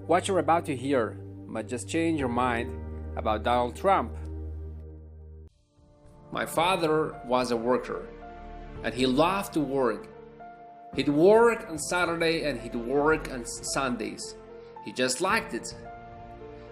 What you're about to hear might just change your mind about Donald Trump. My father was a worker, and he loved to work. He'd work on Saturday and he'd work on Sundays. He just liked it.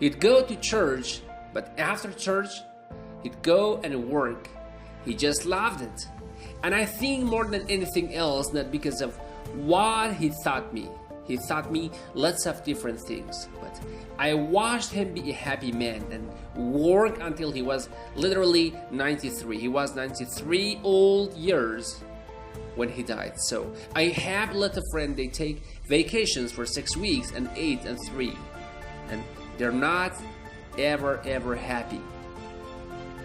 He'd go to church, but after church, he'd go and work. He just loved it. And I think more than anything else, not because of what he taught me. He taught me lots of different things, but I watched him be a happy man and work until he was literally 93. He was 93 old years when he died. So I have a lot of friends, they take vacations for 6 weeks and 8 and 3, and they're not ever happy.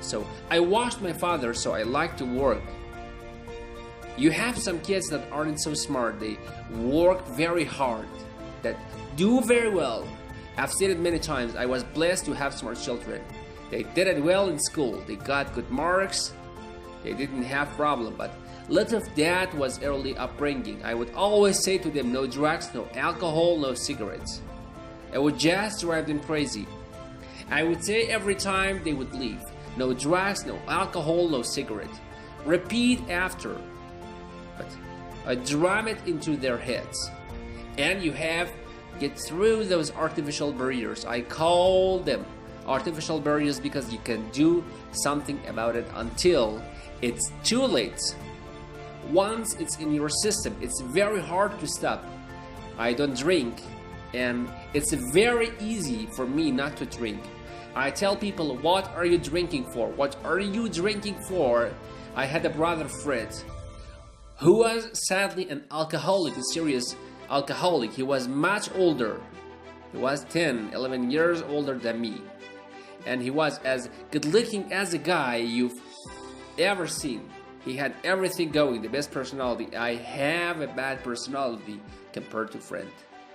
So I watched my father, so I like to work. You have some kids that aren't so smart. They work very hard, that do very well. I've seen it many times. I was blessed to have smart children. They did it well in school. They got good marks. They didn't have problem. But a lot of that was early upbringing. I would always say to them, no drugs, no alcohol, no cigarettes. It would just drive them crazy. I would say every time they would leave, no drugs, no alcohol, no cigarette. Repeat after. But I drum it into their heads, and you have get through those artificial barriers. I call them artificial barriers because you can do something about it until it's too late. Once it's in your system, it's very hard to stop. I don't drink, and it's very easy for me not to drink. I tell people, what are you drinking for? What are you drinking for? I had a brother, Fred, who was sadly an alcoholic, a serious alcoholic. He was much older. He was 10, 11 years older than me. And he was as good looking as a guy you've ever seen. He had everything going, the best personality. I have a bad personality compared to Fred.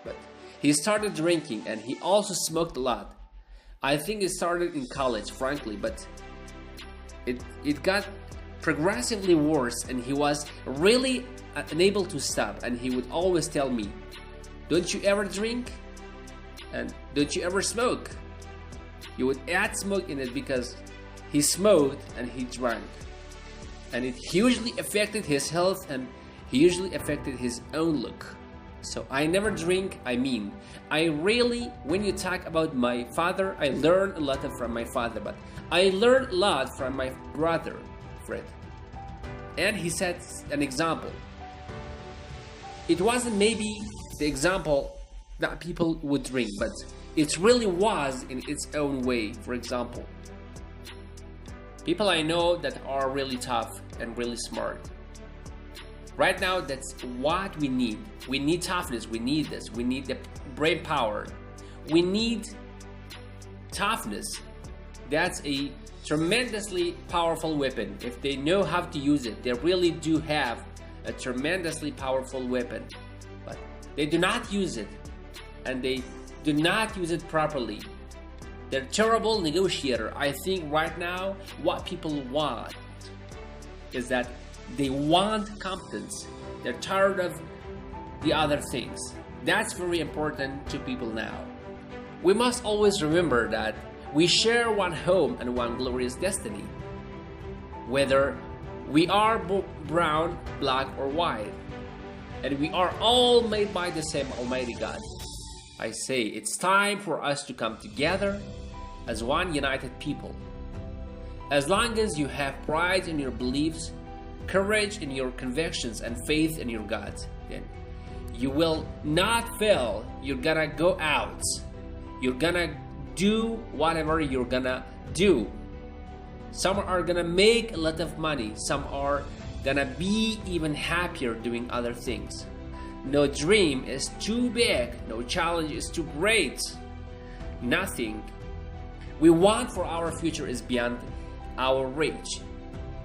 But he started drinking, and he also smoked a lot. I think it started in college, frankly, but it got progressively worse, and he was really unable to stop. And he would always tell me, don't you ever drink? And don't you ever smoke? He would add smoke in it because he smoked and he drank. And it hugely affected his health, and hugely affected his own look. So I never drink. I really, when you talk about my father, I learned a lot from my father, but I learned a lot from my brother, Fred. And he set an example. It wasn't maybe the example that people would drink, but it really was in its own way. For example, people I know that are really tough and really smart. Right now, that's what we need. We need toughness. We need this. We need the brain power. We need toughness. That's a tremendously powerful weapon. If they know how to use it, they really do have a tremendously powerful weapon. But they do not use it, and they do not use it properly. They're terrible negotiator. I think right now what people want is that they want competence. They're tired of the other things. That's very important to people now. We must always remember that we share one home and one glorious destiny. Whether we are brown, black, or white, and we are all made by the same Almighty God. I say it's time for us to come together as one united people. As long as you have pride in your beliefs, courage in your convictions, and faith in your God, then you will not fail. You're gonna go out. You're gonna do whatever you're gonna do. Some are gonna make a lot of money. Some are gonna be even happier doing other things. No dream is too big. No challenge is too great. Nothing we want for our future is beyond our reach.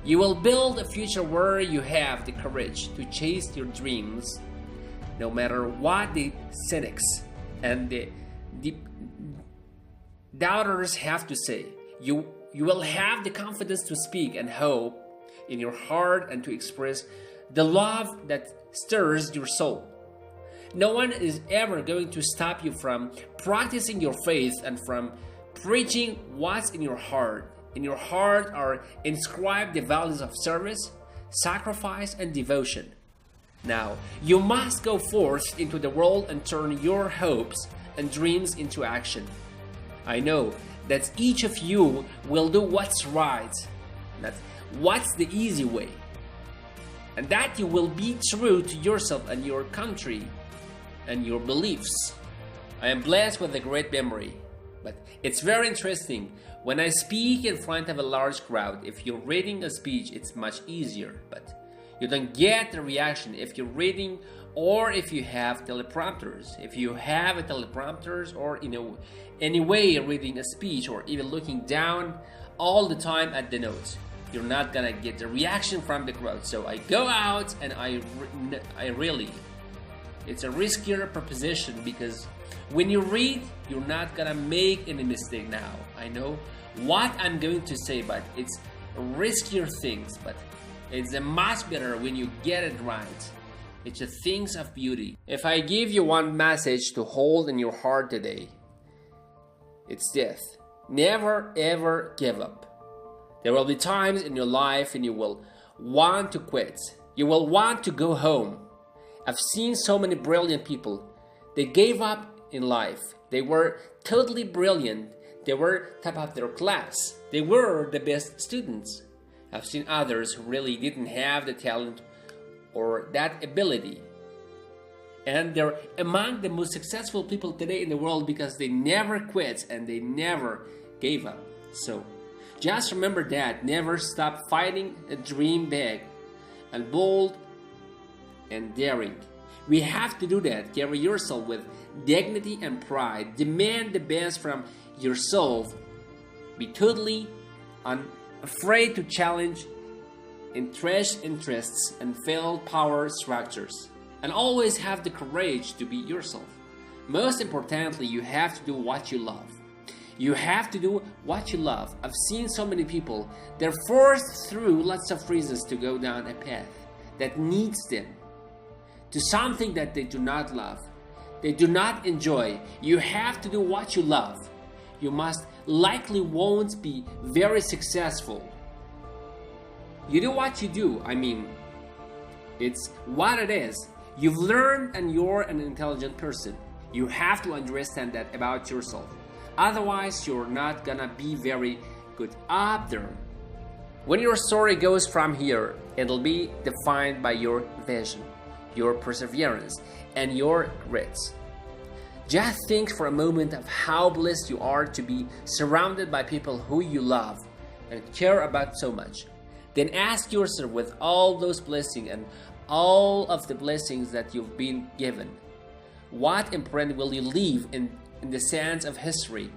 You will build a future where you have the courage to chase your dreams, no matter what the cynics and the doubters have to say. You will have the confidence to speak and hope in your heart and to express the love that stirs your soul. No one is ever going to stop you from practicing your faith and from preaching what's in your heart. In your heart are inscribed the values of service, sacrifice, and devotion. Now, you must go forth into the world and turn your hopes and dreams into action. I know that each of you will do what's right, that what's the easy way, and that you will be true to yourself and your country and your beliefs. I am blessed with a great memory, but it's very interesting. When I speak in front of a large crowd, if you're reading a speech, it's much easier, but you don't get the reaction if you're reading or if you have teleprompters. If you have a teleprompters or any way reading a speech or even looking down all the time at the notes, you're not gonna get the reaction from the crowd. So I go out and I really, it's a riskier proposition, because when you read, you're not gonna make any mistake. Now I know what I'm going to say, but it's riskier things, but it's a much better when you get it right. It's the things of beauty. If I give you one message to hold in your heart today, it's this: never ever give up. There will be times in your life and you will want to quit. You will want to go home. I've seen so many brilliant people. They gave up in life. They were totally brilliant. They were top of their class. They were the best students. I've seen others who really didn't have the talent or that ability. And they're among the most successful people today in the world because they never quit and they never gave up. So just remember that. Never stop fighting a dream big and bold and daring. We have to do that. Carry yourself with dignity and pride. Demand the best from yourself. Be totally unafraid to challenge entrenched interests and failed power structures. And always have the courage to be yourself. Most importantly, you have to do what you love. You have to do what you love. I've seen so many people, they're forced through lots of reasons to go down a path that needs them to something that they do not love, they do not enjoy. You have to do what you love. You must likely won't be very successful. You do what you do. I mean, it's what it is. You've learned and you're an intelligent person. You have to understand that about yourself. Otherwise, you're not gonna be very good up there. When your story goes from here, it'll be defined by your vision, your perseverance, and your grit. Just think for a moment of how blessed you are to be surrounded by people who you love and care about so much. Then ask yourself, with all those blessings and all of the blessings that you've been given, what imprint will you leave in the sands of history?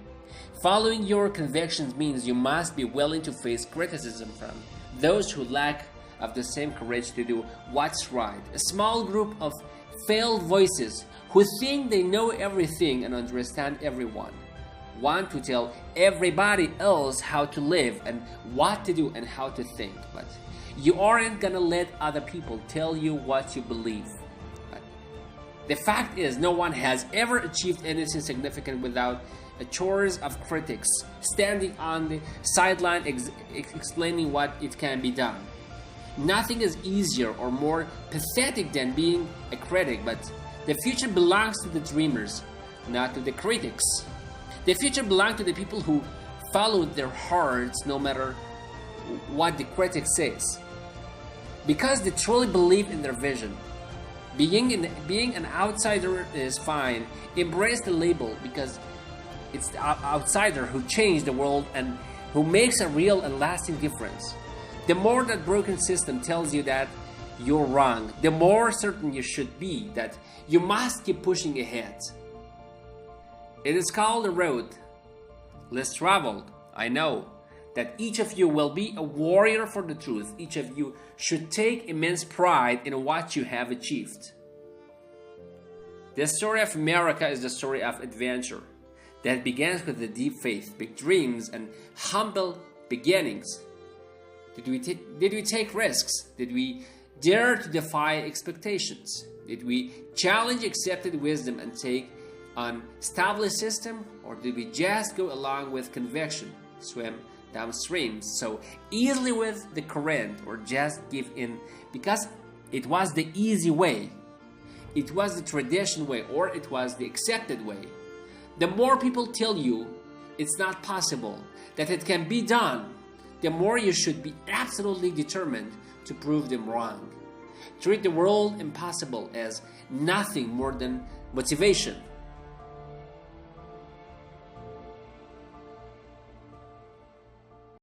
Following your convictions means you must be willing to face criticism from those who lack of the same courage to do what's right. A small group of failed voices who think they know everything and understand everyone want to tell everybody else how to live and what to do and how to think, but you aren't gonna let other people tell you what you believe. But the fact is, no one has ever achieved anything significant without a chorus of critics standing on the sideline explaining what it can be done. Nothing is easier or more pathetic than being a critic, but the future belongs to the dreamers, not to the critics. The future belongs to the people who follow their hearts no matter what the critic says, because they truly believe in their vision. Being an outsider is fine. Embrace the label, because it's the outsider who changed the world and who makes a real and lasting difference. The more that broken system tells you that you're wrong, the more certain you should be that you must keep pushing ahead. It is called a road less traveled. I know that each of you will be a warrior for the truth. Each of you should take immense pride in what you have achieved. The story of America is the story of adventure that begins with the deep faith, big dreams, and humble beginnings. Did we take risks? Did we dare to defy expectations? Did we challenge accepted wisdom and take on established system, or did we just go along with conviction, swim downstream so easily with the current, or just give in because it was the easy way, it was the tradition way, or it was the accepted way? The more people tell you it's not possible, that it can be done, the more you should be absolutely determined to prove them wrong. Treat the world impossible as nothing more than motivation.